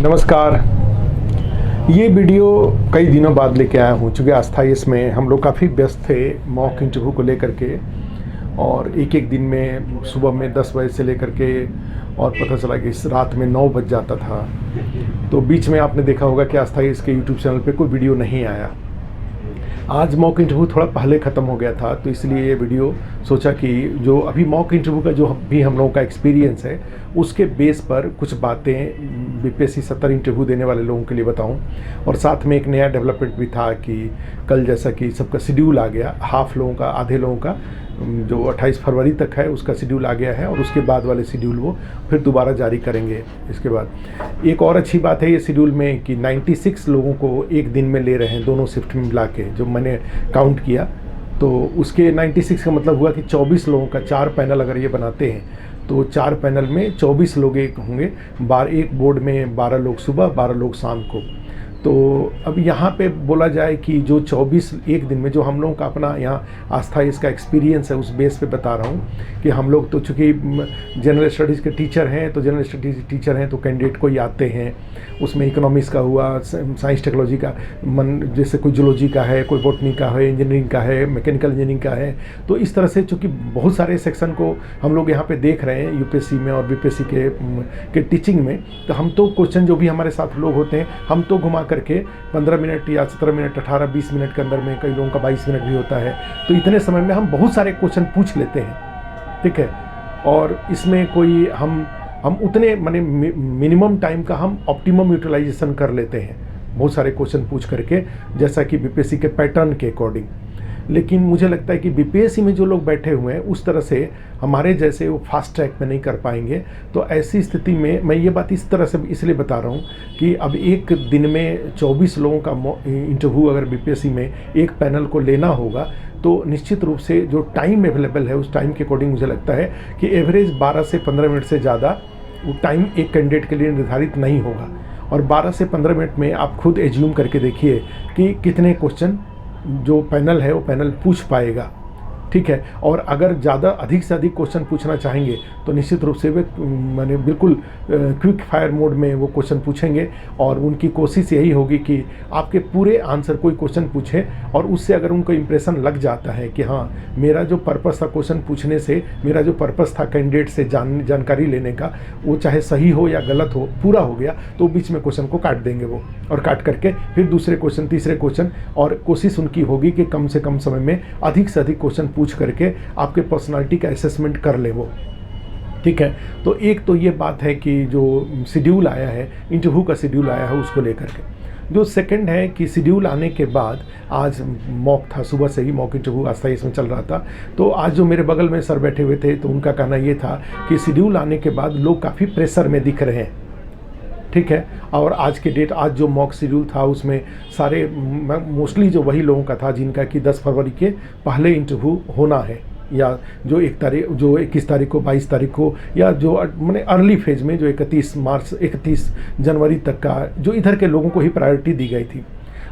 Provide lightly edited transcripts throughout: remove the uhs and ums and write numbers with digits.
नमस्कार। ये वीडियो कई दिनों बाद लेके आया हूँ, चूँकि अस्थाई इसमें हम लोग काफ़ी व्यस्त थे मॉक इंटरव्यू को लेकर के, और एक एक दिन में सुबह में 10 बजे से लेकर के और पता चला कि इस रात में 9 बज जाता था। तो बीच में आपने देखा होगा कि अस्थाई इसके यूट्यूब चैनल पे कोई वीडियो नहीं आया। आज मॉक इंटरव्यू थोड़ा पहले ख़त्म हो गया था, तो इसलिए ये वीडियो सोचा कि जो अभी मॉक इंटरव्यू का जो भी हम लोगों का एक्सपीरियंस है उसके बेस पर कुछ बातें बीपीएससी 70 इंटरव्यू देने वाले लोगों के लिए बताऊं। और साथ में एक नया डेवलपमेंट भी था कि कल जैसा कि सबका शेड्यूल आ गया, हाफ लोगों का, आधे लोगों का जो 28 फरवरी तक है उसका शेड्यूल आ गया है, और उसके बाद वाले शेड्यूल वो फिर दोबारा जारी करेंगे। इसके बाद एक और अच्छी बात है ये शेड्यूल में कि 96 लोगों को एक दिन में ले रहे हैं, दोनों शिफ्ट में मिला के जो मैंने काउंट किया। तो उसके 96 का मतलब हुआ कि 24 लोगों का 4 पैनल अगर ये बनाते हैं तो 4 पैनल में 24 लोग एक होंगे, एक बोर्ड में 12 लोग सुबह, 12 लोग शाम को। तो अब यहाँ पे बोला जाए कि जो 24 एक दिन में जो हम लोगों का अपना यहाँ आस्था इसका एक्सपीरियंस है, उस बेस पे बता रहा हूँ कि हम लोग तो चूँकि जनरल स्टडीज़ के टीचर हैं, तो जनरल स्टडीज़ टीचर हैं तो कैंडिडेट को ही आते हैं। उसमें इकोनॉमिक्स का हुआ, साइंस टेक्नोलॉजी का, जैसे कोई जूलॉजी का है, कोई बॉटनी का है, इंजीनियरिंग का है, मैकेनिकल इंजीनियरिंग का है। तो इस तरह से चूँकि बहुत सारे सेक्शन को हम लोग यहाँ पे देख रहे हैं यूपीएससी में और बीपीएससी के टीचिंग में, तो हम तो क्वेश्चन जो भी हमारे साथ लोग होते हैं हम तो घुमा करके 15 मिनट या 17 मिनट, 18-20 मिनट के अंदर में, कई लोगों का 22 मिनट भी होता है, तो इतने समय में हम बहुत सारे क्वेश्चन पूछ लेते हैं। ठीक है, और इसमें कोई हम उतने माने मिनिमम टाइम का हम ऑप्टिमम यूटिलाइजेशन कर लेते हैं बहुत सारे क्वेश्चन पूछ करके, जैसा कि बीपीएससी के पैटर्न के अकॉर्डिंग। लेकिन मुझे लगता है कि बीपीएससी में जो लोग बैठे हुए हैं उस तरह से हमारे जैसे वो फास्ट ट्रैक में नहीं कर पाएंगे। तो ऐसी स्थिति में मैं ये बात इस तरह से इसलिए बता रहा हूँ कि अब एक दिन में 24 लोगों का इंटरव्यू अगर बीपीएससी में एक पैनल को लेना होगा, तो निश्चित रूप से जो टाइम अवेलेबल है उस टाइम के अकॉर्डिंग मुझे लगता है कि एवरेज 12 से 15 मिनट से ज़्यादा वो टाइम एक कैंडिडेट के लिए निर्धारित नहीं होगा। और 12 से 15 मिनट में आप खुद एज्यूम करके देखिए कि कितने क्वेश्चन जो पैनल है वो पैनल पूछ पाएगा। ठीक है, और अगर ज़्यादा अधिक से अधिक क्वेश्चन पूछना चाहेंगे तो निश्चित रूप से वे माने बिल्कुल क्विक फायर मोड में वो क्वेश्चन पूछेंगे, और उनकी कोशिश यही होगी कि आपके पूरे आंसर कोई क्वेश्चन पूछे और उससे अगर उनको इम्प्रेशन लग जाता है कि हाँ मेरा जो पर्पस था क्वेश्चन पूछने से, मेरा जो पर्पस था कैंडिडेट से जानकारी लेने का, वो चाहे सही हो या गलत हो, पूरा हो गया, तो बीच में क्वेश्चन को काट देंगे वो, और काट करके फिर दूसरे क्वेश्चन, तीसरे क्वेश्चन, और कोशिश उनकी होगी कि कम से कम समय में अधिक से अधिक क्वेश्चन पूछ करके आपके पर्सनालिटी का असेसमेंट कर ले वो। ठीक है, तो एक तो ये बात है कि जो शेड्यूल आया है, इंटरव्यू का शेड्यूल आया है उसको लेकर के। जो सेकंड है कि शेड्यूल आने के बाद आज मॉक था, सुबह से ही मॉक इंटरव्यू आस्था इसमें चल रहा था। तो आज जो मेरे बगल में सर बैठे हुए थे तो उनका कहना ये था कि शेड्यूल आने के बाद लोग काफ़ी प्रेशर में दिख रहे हैं। ठीक है, और आज के डेट, आज जो मॉक शेड्यूल था उसमें सारे मोस्टली जो वही लोगों का था जिनका कि 10 फरवरी के पहले इंटरव्यू होना है, या जो 21 तारीख को, 22 तारीख को, या जो मैंने अर्ली फेज में जो 31 जनवरी तक का जो इधर के लोगों को ही प्रायोरिटी दी गई थी।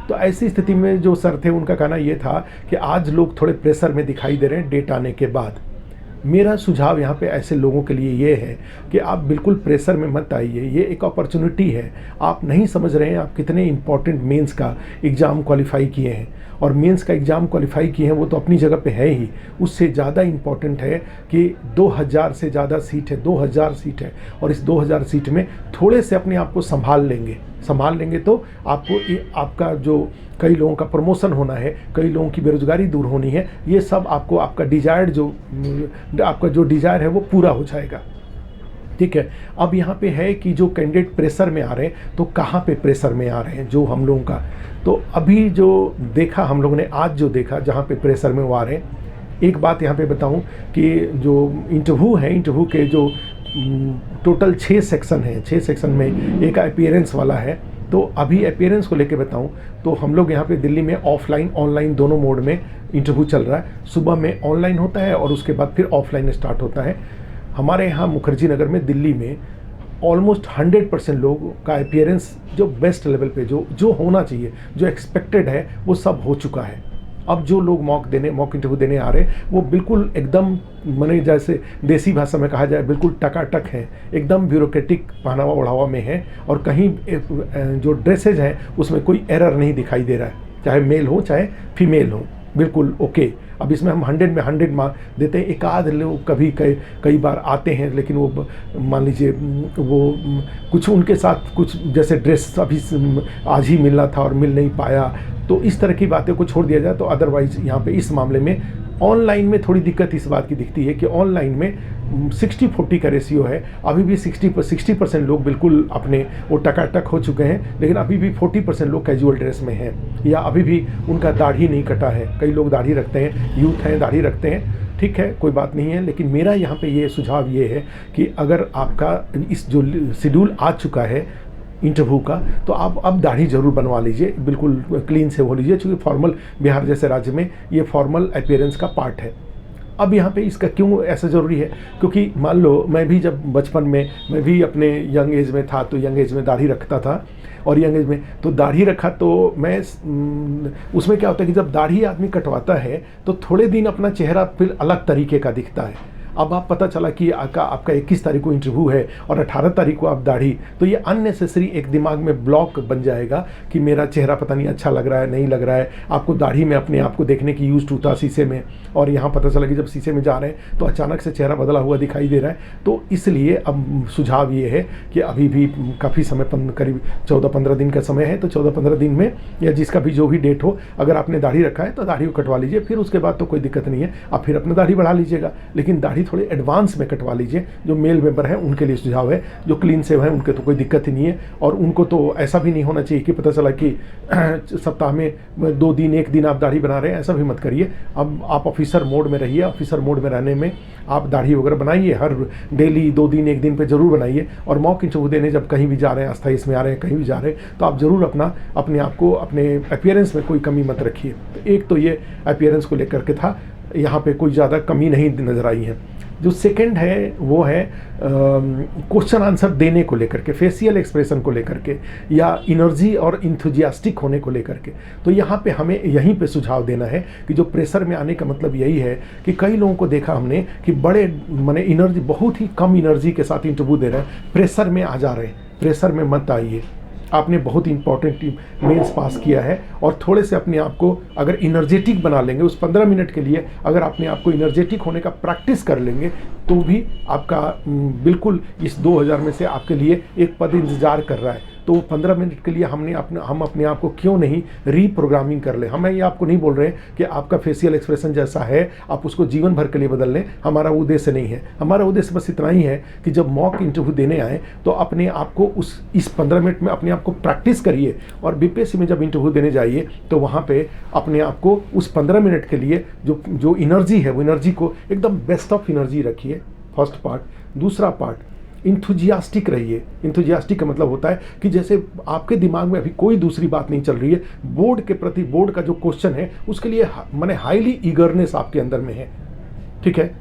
तो ऐसी स्थिति में जो सर थे उनका कहना ये था कि आज लोग थोड़े प्रेशर में दिखाई दे रहे हैं डेट आने के बाद। मेरा सुझाव यहाँ पे ऐसे लोगों के लिए ये है कि आप बिल्कुल प्रेशर में मत आइए, ये एक अपॉर्चुनिटी है। आप नहीं समझ रहे हैं आप कितने इम्पॉर्टेंट मेंस का एग्ज़ाम क्वालिफाई किए हैं, और मेंस का एग्ज़ाम क्वालिफाई किए हैं वो तो अपनी जगह पे है ही, उससे ज़्यादा इम्पॉर्टेंट है कि 2000 से ज़्यादा सीट है, 2000 सीट है, और इस 2000 सीट में थोड़े से अपने आप को संभाल लेंगे तो आपको आपका जो कई लोगों का प्रमोशन होना है, कई लोगों की बेरोजगारी दूर होनी है, ये सब आपको आपका जो डिज़ायर है वो पूरा हो जाएगा। ठीक है, अब यहाँ पे है कि जो कैंडिडेट प्रेशर में आ रहे हैं, तो कहाँ पे प्रेशर में आ रहे हैं जो हम लोगों का, तो अभी जो देखा हम लोगों ने, आज जो देखा जहाँ पे प्रेशर में वो आ रहे हैं। एक बात यहाँ पे बताऊँ कि जो इंटरव्यू है, इंटरव्यू के जो टोटल 6 सेक्शन हैं, 6 सेक्शन में एक अपीयरेंस वाला है। तो अभी अपीयरेंस को लेके बताऊं तो हम लोग यहाँ पे दिल्ली में ऑफलाइन ऑनलाइन दोनों मोड में इंटरव्यू चल रहा है। सुबह में ऑनलाइन होता है और उसके बाद फिर ऑफलाइन स्टार्ट होता है। हमारे यहाँ मुखर्जी नगर में, दिल्ली में ऑलमोस्ट 100% लोगों का अपीयरेंस जो बेस्ट लेवल पे जो होना चाहिए, जो एक्सपेक्टेड है, वो सब हो चुका है। अब जो लोग मॉक इंटरव्यू देने आ रहे हैं वो बिल्कुल एकदम माने जैसे देसी भाषा में कहा जाए बिल्कुल टकाटक हैं, एकदम ब्यूरोक्रेटिक पहनावा ओढ़ावा में है, और कहीं जो ड्रेसेज हैं उसमें कोई एरर नहीं दिखाई दे रहा है, चाहे मेल हो चाहे फीमेल हो, बिल्कुल ओके। अब इसमें हम 100 में 100 मार्क देते हैं। एक आध लोग कभी कई बार आते हैं, लेकिन वो मान लीजिए वो कुछ उनके साथ कुछ जैसे ड्रेस अभी आज ही मिलना था और मिल नहीं पाया, तो इस तरह की बातें को छोड़ दिया जाए। तो अदरवाइज़ यहाँ पे इस मामले में ऑनलाइन में थोड़ी दिक्कत इस बात की दिखती है कि ऑनलाइन में 60-40 का रेशियो है। अभी भी 60% लोग बिल्कुल अपने वो टकाटक हो चुके हैं, लेकिन अभी भी 40% लोग कैजुअल ड्रेस में हैं, या अभी भी उनका दाढ़ी नहीं कटा है। कई लोग दाढ़ी रखते हैं, यूथ हैं दाढ़ी रखते हैं, ठीक है, कोई बात नहीं है। लेकिन मेरा यहाँ पे ये सुझाव ये है कि अगर आपका इस जो शेड्यूल आ चुका है इंटरव्यू का, तो आप अब दाढ़ी जरूर बनवा लीजिए, बिल्कुल क्लीन से हो लीजिए, क्योंकि फॉर्मल बिहार जैसे राज्य में ये फॉर्मल अपीयरेंस का पार्ट है। अब यहाँ पे इसका क्यों ऐसा ज़रूरी है, क्योंकि मान लो मैं भी जब बचपन में मैं भी अपने यंग एज में था, तो यंग एज में दाढ़ी रखता था, और यंग एज में तो दाढ़ी रखा, तो मैं उसमें क्या होता है कि जब दाढ़ी आदमी कटवाता है तो थोड़े दिन अपना चेहरा फिर अलग तरीके का दिखता है। अब आप पता चला कि आपका 21 तारीख को इंटरव्यू है और 18 तारीख को आप दाढ़ी, तो ये अननेसेसरी एक दिमाग में ब्लॉक बन जाएगा कि मेरा चेहरा पता नहीं अच्छा लग रहा है, नहीं लग रहा है। आपको दाढ़ी में अपने आप को देखने की यूज टू था शीशे में, और यहाँ पता चला कि जब शीशे में जा रहे हैं तो अचानक से चेहरा बदला हुआ दिखाई दे रहा है। तो इसलिए अब सुझाव ये है कि अभी भी काफ़ी समय, करीब 14-15 दिन का समय है, तो 14-15 दिन में या जिसका भी जो भी डेट हो, अगर आपने दाढ़ी रखा है तो दाढ़ी को कटवा लीजिए। फिर उसके बाद तो कोई दिक्कत नहीं है, आप फिर अपनी दाढ़ी बढ़ा लीजिएगा, लेकिन दाढ़ी थोड़े एडवांस में कटवा लीजिए। जो मेल मेंबर हैं उनके लिए सुझाव है, जो क्लीन सेव हैं उनके तो कोई दिक्कत ही नहीं है, और उनको तो ऐसा भी नहीं होना चाहिए कि पता चला कि सप्ताह में 2 दिन 1 दिन आप दाढ़ी बना रहे हैं, ऐसा भी मत करिए। अब आप ऑफिसर मोड में रहिए, ऑफिसर मोड में रहने में आप दाढ़ी वगैरह बनाइए, हर डेली 2 दिन 1 दिन पे ज़रूर बनाइए। और मॉक इंटरव्यू देने जब कहीं भी जा रहे हैं, अस्थायी इसमें आ रहे हैं, कहीं भी जा रहे हैं, तो आप ज़रूर अपने आप को अपने अपीयरेंस में कोई कमी मत रखिए। तो एक तो ये अपीयरेंस को लेकर के था, यहाँ पे कोई ज़्यादा कमी नहीं नज़र आई है। जो सेकंड है वो है क्वेश्चन आंसर देने को लेकर के, फेशियल एक्सप्रेशन को लेकर के, या इनर्जी और इंथुजियास्टिक होने को लेकर के। तो यहाँ पे हमें यहीं पे सुझाव देना है कि जो प्रेशर में आने का मतलब यही है कि कई लोगों को देखा हमने कि बड़े माने एनर्जी, बहुत ही कम एनर्जी के साथ इंटरव्यू दे रहे हैं, प्रेशर में आ जा रहे हैं। प्रेशर में मत आइए, आपने बहुत इंपॉर्टेंट मेंस पास किया है, और थोड़े से अपने आप को अगर इनर्जेटिक बना लेंगे उस 15 मिनट के लिए, अगर अपने आप को इनर्जेटिक होने का प्रैक्टिस कर लेंगे, तो भी आपका बिल्कुल इस 2000 में से आपके लिए एक पद इंतजार कर रहा है। तो 15 मिनट के लिए हम अपने आप को क्यों नहीं रीप्रोग्रामिंग कर लें। हमें ये आपको नहीं बोल रहे हैं कि आपका फेशियल एक्सप्रेशन जैसा है आप उसको जीवन भर के लिए बदल लें, हमारा उद्देश्य नहीं है। हमारा उद्देश्य बस इतना ही है कि जब मॉक इंटरव्यू देने आए तो अपने आप को इस 15 मिनट में अपने आप को प्रैक्टिस करिए, और बीपीएससी में जब इंटरव्यू देने जाइए तो वहाँ पे अपने आप को उस 15 मिनट के लिए जो एनर्जी है वो एनर्जी को एकदम बेस्ट ऑफ एनर्जी रखिए, फर्स्ट पार्ट। दूसरा पार्ट, इंथुजियास्टिक रहिए। इंथुजियास्टिक का मतलब होता है कि जैसे आपके दिमाग में अभी कोई दूसरी बात नहीं चल रही है, बोर्ड के प्रति, बोर्ड का जो क्वेश्चन है उसके लिए माने हाईली ईगरनेस आपके अंदर में है, ठीक है।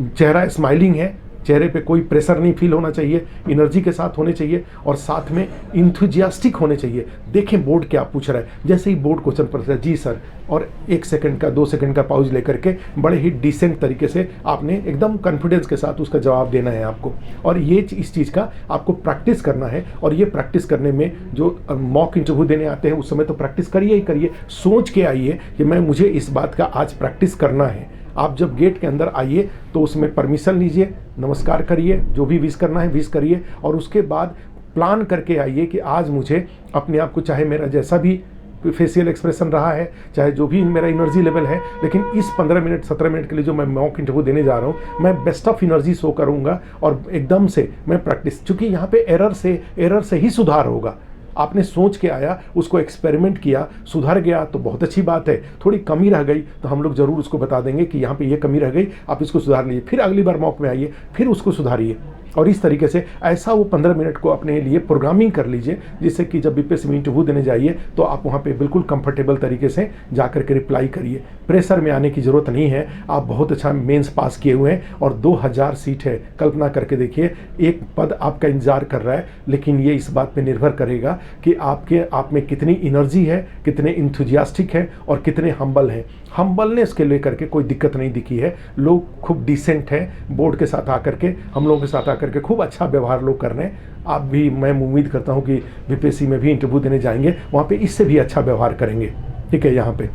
चेहरा स्माइलिंग है, चेहरे पे कोई प्रेशर नहीं फील होना चाहिए, एनर्जी के साथ होने चाहिए, और साथ में इंथुजियास्टिक होने चाहिए। देखें बोर्ड क्या पूछ रहा है, जैसे ही बोर्ड क्वेश्चन पूछता है जी सर, और 1 सेकंड का 2 सेकंड का पाउज लेकर के बड़े ही डिसेंट तरीके से आपने एकदम कॉन्फिडेंस के साथ उसका जवाब देना है आपको। और ये इस चीज़ का आपको प्रैक्टिस करना है, और ये प्रैक्टिस करने में जो मॉक इंटरव्यू देने आते हैं उस समय तो प्रैक्टिस करिए ही करिए, सोच के आइए कि मुझे इस बात का आज प्रैक्टिस करना है। आप जब गेट के अंदर आइए तो उसमें परमिशन लीजिए, नमस्कार करिए, जो भी विश करना है विश करिए, और उसके बाद प्लान करके आइए कि आज मुझे अपने आप को, चाहे मेरा जैसा भी फेशियल एक्सप्रेशन रहा है, चाहे जो भी मेरा एनर्जी लेवल है, लेकिन इस 15 मिनट 17 मिनट के लिए जो मैं मॉक इंटरव्यू देने जा रहा हूँ, मैं बेस्ट ऑफ एनर्जी शो करूँगा, और एकदम से मैं प्रैक्टिस, क्योंकि यहाँ पे एरर से ही सुधार होगा। आपने सोच के आया, उसको एक्सपेरिमेंट किया, सुधर गया तो बहुत अच्छी बात है। थोड़ी कमी रह गई तो हम लोग ज़रूर उसको बता देंगे कि यहाँ पे ये कमी रह गई, आप इसको सुधार लीजिए। फिर अगली बार मॉक में आइए, फिर उसको सुधारिए, और इस तरीके से ऐसा वो 15 मिनट को अपने लिए प्रोग्रामिंग कर लीजिए, जिससे कि जब बीपीएससी में इंटरव्यू देने जाइए तो आप वहाँ पे बिल्कुल कंफर्टेबल तरीके से जाकर के रिप्लाई करिए। प्रेशर में आने की ज़रूरत नहीं है, आप बहुत अच्छा मेंस पास किए हुए हैं और 2000 सीट है। कल्पना करके देखिए, एक पद आपका इंतजार कर रहा है, लेकिन ये इस बात पे निर्भर करेगा कि आप में कितनी एनर्जी है, कितने इंथुजियास्टिक है और कितने हम्बल हैं। हम्बलनेस के लेकर के कोई दिक्कत नहीं दिखी है, लोग खूब डिसेंट हैं, बोर्ड के साथ आकर के, हम लोगों के साथ आकर के खूब अच्छा व्यवहार लोग कर रहे हैं। आप भी, मैं उम्मीद करता हूँ कि बीपीएससी में भी इंटरव्यू देने जाएंगे, वहाँ पे इससे भी अच्छा व्यवहार करेंगे। ठीक है। यहाँ पे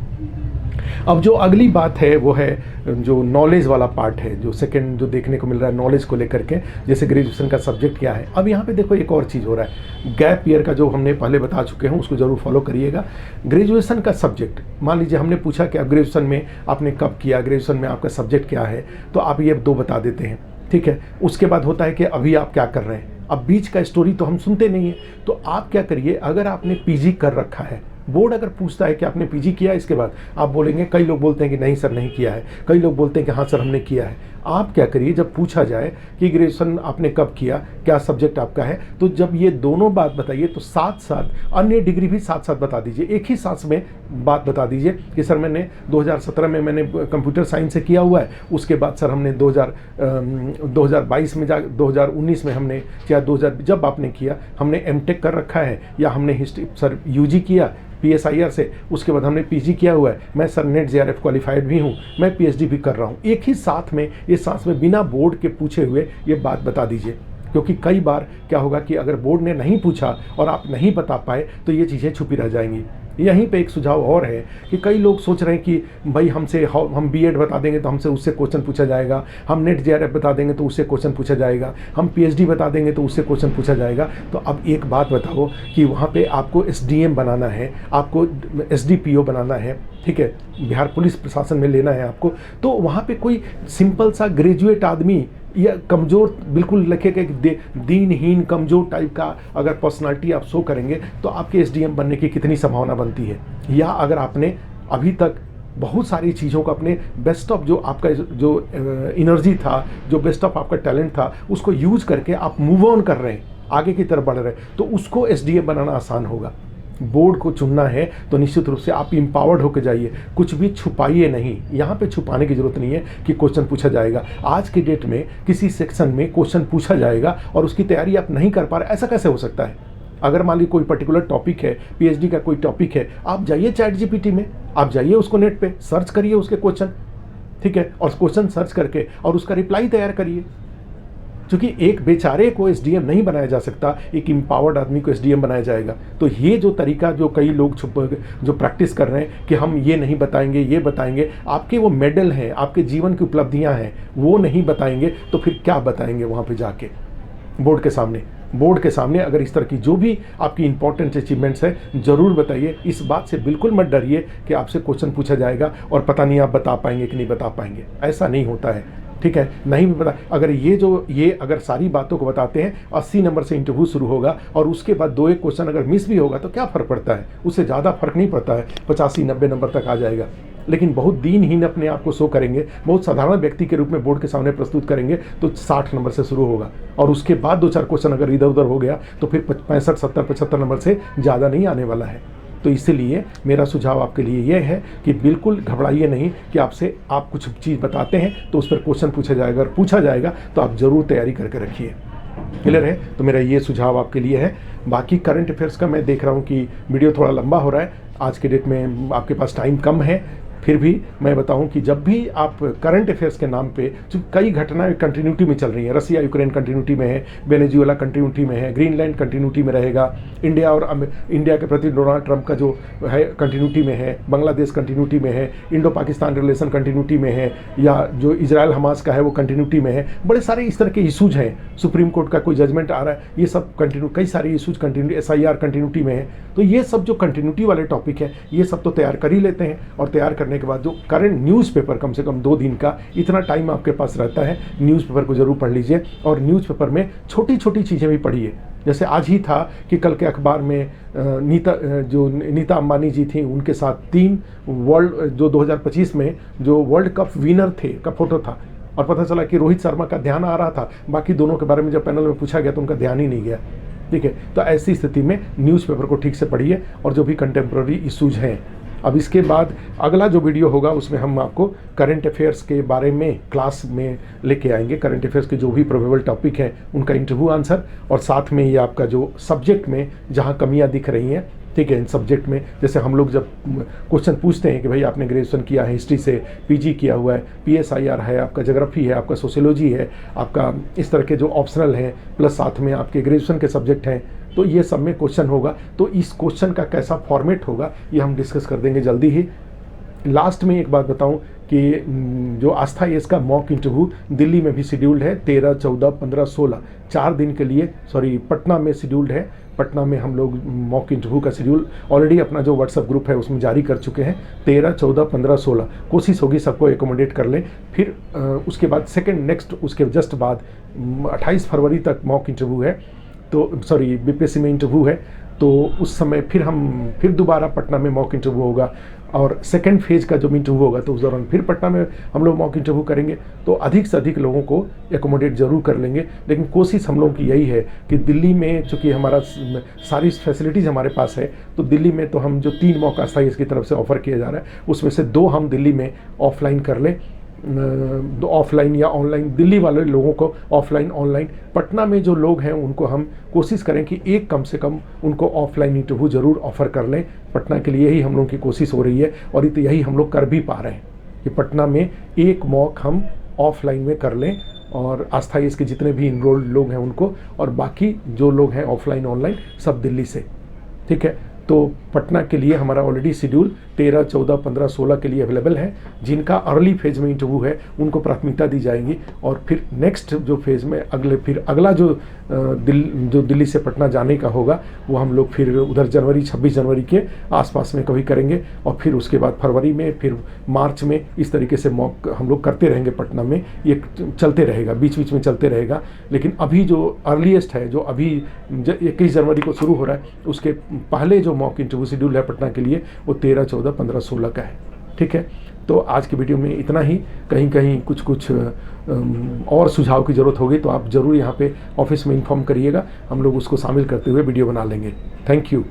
अब जो अगली बात है वो है जो नॉलेज वाला पार्ट है, जो सेकंड जो देखने को मिल रहा है नॉलेज को लेकर के, जैसे ग्रेजुएशन का सब्जेक्ट क्या है। अब यहाँ पे देखो एक और चीज़ हो रहा है, गैप ईयर का जो हमने पहले बता चुके हैं उसको ज़रूर फॉलो करिएगा। ग्रेजुएशन का सब्जेक्ट, मान लीजिए हमने पूछा कि आप ग्रेजुएशन में आपने कब किया, ग्रेजुएशन में आपका सब्जेक्ट क्या है, तो आप ये 2 बता देते हैं। ठीक है। उसके बाद होता है कि अभी आप क्या कर रहे हैं। अब बीच का स्टोरी तो हम सुनते नहीं है, तो आप क्या करिए, अगर आपने पीजी कर रखा है, बोर्ड अगर पूछता है कि आपने पीजी किया, इसके बाद आप बोलेंगे, कई लोग बोलते हैं कि नहीं सर नहीं किया है, कई लोग बोलते हैं कि हाँ सर हमने किया है। आप क्या करिए, जब पूछा जाए कि ग्रेजुएशन आपने कब किया, क्या सब्जेक्ट आपका है, तो जब ये दोनों बात बताइए तो साथ साथ अन्य डिग्री भी साथ साथ बता दीजिए। एक ही सांस में बात बता दीजिए कि सर मैंने 2017 में मैंने कंप्यूटर साइंस से किया हुआ है, उसके बाद सर हमने 2022 में 2019 में हमने, या 2000 जब आपने किया हमने एमटेक कर रखा है, या हमने हिस्ट्री सर यूजी किया PSIR से, उसके बाद हमने पीजी किया हुआ है, मैं सर नेट JRF क्वालिफाइड भी हूँ, मैं PhD भी कर रहा हूँ। एक ही साथ में ये सांस में बिना बोर्ड के पूछे हुए ये बात बता दीजिए, क्योंकि कई बार क्या होगा कि अगर बोर्ड ने नहीं पूछा और आप नहीं बता पाए तो ये चीज़ें छुपी रह जाएंगी। यहीं पे एक सुझाव और है कि कई लोग सोच रहे हैं कि भाई हम बीएड बता देंगे तो हमसे उससे क्वेश्चन पूछा जाएगा, हम नेट JRF बता देंगे तो उससे क्वेश्चन पूछा जाएगा, हम PhD बता देंगे तो उससे क्वेश्चन पूछा जाएगा। तो अब एक बात बताओ कि वहाँ पे आपको SDM बनाना है, आपको SDPO बनाना है, ठीक है, बिहार पुलिस प्रशासन में लेना है आपको, तो वहाँ पे कोई सिंपल सा ग्रेजुएट आदमी या कमज़ोर, बिल्कुल लिखेगा दीनहीन कमज़ोर टाइप का अगर पर्सनालिटी आप शो करेंगे तो आपके SDM बनने की कितनी संभावना बनती है। या अगर आपने अभी तक बहुत सारी चीज़ों को अपने बेस्ट ऑफ जो आपका जो एनर्जी था, जो बेस्ट ऑफ आपका टैलेंट था, उसको यूज करके आप मूव ऑन कर रहे हैं, आगे की तरफ बढ़ रहे हैं, तो उसको SDM बनाना आसान होगा। बोर्ड को चुनना है तो निश्चित रूप से आप एम्पावर्ड होकर जाइए, कुछ भी छुपाइए नहीं। यहाँ पे छुपाने की जरूरत नहीं है कि क्वेश्चन पूछा जाएगा। आज की डेट में किसी सेक्शन में क्वेश्चन पूछा जाएगा और उसकी तैयारी आप नहीं कर पा रहे, ऐसा कैसे हो सकता है? अगर मान लीजिए कोई पर्टिकुलर टॉपिक है, PhD का कोई टॉपिक है, आप जाइए ChatGPT में, आप जाइए उसको नेट पे सर्च करिए उसके क्वेश्चन, ठीक है, और क्वेश्चन सर्च करके और उसका रिप्लाई तैयार करिए। क्योंकि एक बेचारे को SDM नहीं बनाया जा सकता, एक एम्पावर्ड आदमी को SDM बनाया जाएगा। तो ये जो तरीका जो कई लोग जो प्रैक्टिस कर रहे हैं कि हम ये नहीं बताएंगे, ये बताएंगे, आपके वो मेडल हैं, आपके जीवन की उपलब्धियां हैं, वो नहीं बताएंगे तो फिर क्या बताएंगे वहाँ पे जाके बोर्ड के सामने? बोर्ड के सामने अगर इस तरह की जो भी आपकी इंपॉर्टेंट अचीवमेंट्स है ज़रूर बताइए। इस बात से बिल्कुल मत डरिए कि आपसे क्वेश्चन पूछा जाएगा और पता नहीं आप बता पाएंगे कि नहीं बता पाएंगे, ऐसा नहीं होता है, ठीक है। नहीं भी बता, अगर अगर सारी बातों को बताते हैं, 80 नंबर से इंटरव्यू शुरू होगा और उसके बाद 2-1 क्वेश्चन अगर मिस भी होगा तो क्या फ़र्क पड़ता है? उससे ज़्यादा फर्क नहीं पड़ता है, 85-90 नंबर तक आ जाएगा। लेकिन बहुत दीनहीन अपने आप को शो करेंगे, बहुत साधारण व्यक्ति के रूप में बोर्ड के सामने प्रस्तुत करेंगे तो 60 नंबर से शुरू होगा और उसके बाद 2-4 क्वेश्चन अगर इधर उधर हो गया तो फिर 65, 70, 75 नंबर से ज़्यादा नहीं आने वाला है। तो इसीलिए मेरा सुझाव आपके लिए यह है कि बिल्कुल घबराइए नहीं कि आप कुछ चीज़ बताते हैं तो उस पर क्वेश्चन पूछा जाएगा, और पूछा जाएगा तो आप ज़रूर तैयारी करके रखिए। क्लियर है? तो मेरा ये सुझाव आपके लिए है। बाकी करंट अफेयर्स का मैं देख रहा हूँ कि वीडियो थोड़ा लंबा हो रहा है, आज के डेट में आपके पास टाइम कम है, फिर भी मैं बताऊं कि जब भी आप करंट अफेयर्स के नाम पे जो कई घटनाएं कंटिन्यूटी में चल रही हैं, रसिया यूक्रेन कंटिन्यूटी में है, वेनेजुएला कंटिन्यूटी में है, ग्रीनलैंड कंटिन्यूटी में रहेगा, इंडिया के प्रति डोनाल्ड ट्रंप का जो है कंटिन्यूटी में है, बांग्लादेश कंटिन्यूटी में है, इंडो पाकिस्तान रिलेशन कंटिन्यूटी में है, या जो इजराइल हमास का है वो कंटिन्यूटी में है। बड़े सारे इस तरह के इशूज हैं, सुप्रीम कोर्ट का कोई जजमेंट आ रहा है, ये सब कई सारे इशूज कंटिन्यूटी, SIR कंटिन्यूटी में है। तो ये सब जो कंटिन्यूटी वाले टॉपिक है ये सब तो तैयार कर ही लेते हैं, और तैयार करने के बाद जो करंट न्यूज़पेपर कम से कम 2 दिन का इतना टाइम आपके पास रहता है, न्यूज़पेपर को जरूर पढ़ लीजिए। और न्यूज़पेपर में छोटी छोटी चीज़ें भी पढ़िए। जैसे आज ही था कि कल के अखबार में नीता अंबानी जी थी, उनके साथ 3 वर्ल्ड जो 2025 में जो वर्ल्ड कप विनर थे का फोटो था, और पता चला कि रोहित शर्मा का ध्यान आ रहा था, बाकी दोनों के बारे में जब पैनल में पूछा गया तो उनका ध्यान ही नहीं गया। ठीक है, तो ऐसी स्थिति में न्यूज़पेपर को ठीक से पढ़िए और जो भी कंटेम्प्रेरी इश्यूज हैं। अब इसके बाद अगला जो वीडियो होगा उसमें हम आपको करंट अफेयर्स के बारे में क्लास में लेके आएंगे। करंट अफेयर्स के जो भी प्रोबेबल टॉपिक हैं उनका इंटरव्यू आंसर, और साथ में ये आपका जो सब्जेक्ट में जहाँ कमियाँ दिख रही हैं, ठीक है, इन सब्जेक्ट में जैसे हम लोग जब क्वेश्चन पूछते हैं कि भाई आपने ग्रेजुएशन किया है हिस्ट्री से, पीजी किया हुआ है, पीएसआईआर है, आपका ज्योग्राफी है, आपका सोशियोलॉजी है, आपका इस तरह के जो ऑप्शनल हैं, प्लस साथ में आपके ग्रेजुएशन के सब्जेक्ट हैं, तो ये सब में क्वेश्चन होगा। तो इस क्वेश्चन का कैसा फॉर्मेट होगा ये हम डिस्कस कर देंगे जल्दी ही। लास्ट में एक बात बताऊं कि जो आस्था आईएएस का मॉक इंटरव्यू दिल्ली में भी शेड्यूल्ड है 13, 14, 15, 16 4 दिन के लिए, पटना में शेड्यूल्ड है। पटना में हम लोग मॉक इंटरव्यू का शेड्यूल ऑलरेडी अपना जो व्हाट्सएप ग्रुप है उसमें जारी कर चुके हैं। 13, 14, 15, 16 कोशिश होगी सबको एकोमोडेट कर लें। फिर उसके बाद नेक्स्ट उसके जस्ट बाद 28 फरवरी तक मॉक इंटरव्यू है, तो बीपीएससी में इंटरव्यू है, तो उस समय फिर दोबारा पटना में मॉक इंटरव्यू होगा, और सेकेंड फेज का जो इंटरव्यू होगा तो उस दौरान फिर पटना में हम लोग मॉक इंटरव्यू करेंगे। तो अधिक से अधिक लोगों को एकोमोडेट जरूर कर लेंगे, लेकिन कोशिश हम लोगों की यही है कि दिल्ली में चूँकि हमारा सारी फैसिलिटीज़ हमारे पास है, तो दिल्ली में तो हम जो 3 मॉक आस्था आईएएस की तरफ से ऑफर किया जा रहा है उसमें से 2 हम दिल्ली में ऑफलाइन कर लें, ऑफलाइन या ऑनलाइन, दिल्ली वाले लोगों को ऑफलाइन ऑनलाइन। पटना में जो लोग हैं उनको हम कोशिश करें कि एक कम से कम उनको ऑफलाइन इंटरव्यू ज़रूर ऑफ़र कर लें। पटना के लिए यही हम लोगों की कोशिश हो रही है और यही हम लोग कर भी पा रहे हैं कि पटना में एक मॉक हम ऑफलाइन में कर लें, और आस्था आईएएस के जितने भी इनरोल्ड लोग हैं उनको, और बाकी जो लोग हैं ऑफलाइन ऑनलाइन सब दिल्ली से। ठीक है, तो पटना के लिए हमारा ऑलरेडी शेड्यूल 13, 14, 15, 16 के लिए अवेलेबल है। जिनका अर्ली फेज में इंटरव्यू है उनको प्राथमिकता दी जाएगी, और फिर नेक्स्ट जो फेज़ में अगला जो दिल्ली से पटना जाने का होगा वो हम लोग फिर उधर 26 जनवरी के आसपास में कभी करेंगे, और फिर उसके बाद फरवरी में, फिर मार्च में, इस तरीके से मॉक हम लोग करते रहेंगे पटना में। ये चलते रहेगा, बीच बीच में चलते रहेगा। लेकिन अभी जो अर्लीस्ट है, जो अभी 21 जनवरी को शुरू हो रहा है, उसके पहले जो मॉक इंटरव्यू शेड्यूल है पटना के लिए वो 13, 14, 15, 16 का है। ठीक है, तो आज की वीडियो में इतना ही। कहीं कहीं कुछ और सुझाव की ज़रूरत होगी तो आप ज़रूर यहाँ पे ऑफिस में इन्फॉर्म करिएगा, हम लोग उसको शामिल करते हुए वीडियो बना लेंगे। Thank you.